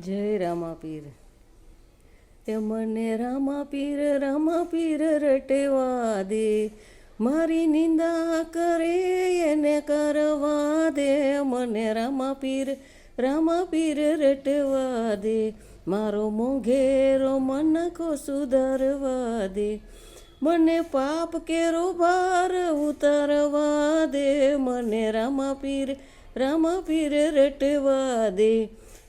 જય રામાપીર. એ મને રામાપીર રટવા દે, મારી નિંદા કરે એને કરવા દે. મને રામાપીર રટવા દે, મારો મોંઘેરો મનખો સુધારવા દે. મને પાપ કેરો ભાર ઉતારવા દે. મને રામાપીર રટવા દે.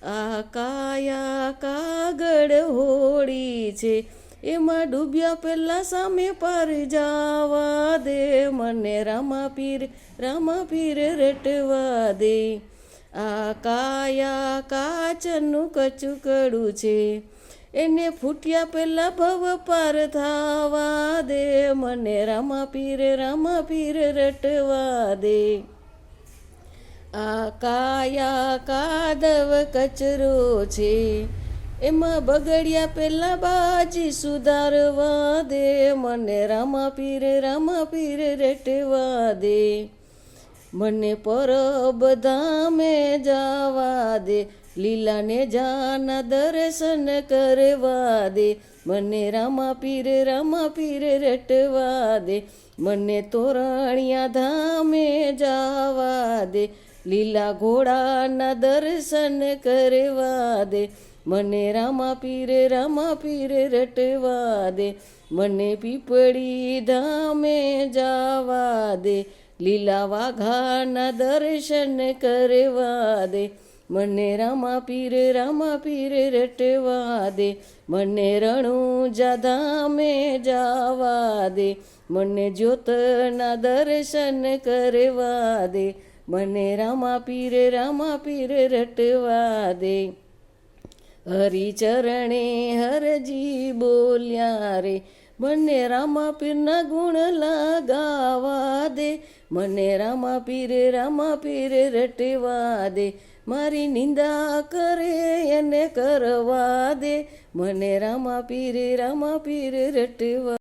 આ કાયા કાગળ હોળી છે, એમાં ડૂબ્યા પહેલા સામે પાર જવા દે. મને રામાપીર રટવા દે. આ કાયા કાચનું કચુકડું છે, એને ફૂટ્યા પહેલા ભવ પાર થવા દે. મને રામાપીર રટવા દે. આ કાયા કાદવ કચરો છે, એમાં બગડ્યા પહેલા બાજી સુધારવા દે. મને રામાપીર રટવા દે. મને પરબ ધામે જવા દે, લીલાને જાના દર્શન કરવા દે. મને રામાપીર રટવા દે. મને તોરણિયા ધામે જવા દે, લીલા ઘોડાના દર્શન કરવા દે. મને રામાપીર રટવા દે. મને પીપળી ધામે જવા દે, લીલા વાઘાના દર્શન કરવા દે. મને રામાપીર રટવા દે. મને રણુજા ધામે જવા દે, મને જ્યોતના દર્શન કરવા દે. મને રામાપીર રટવા દે. હરિચરણે હરજી બોલ્યા રે, મને રામાપીરના ગુણ લગાવા દે. મને રામાપીર રટવા દે. મારી નિંદા કરે એને કરવા દે. મને રામાપીર રટવા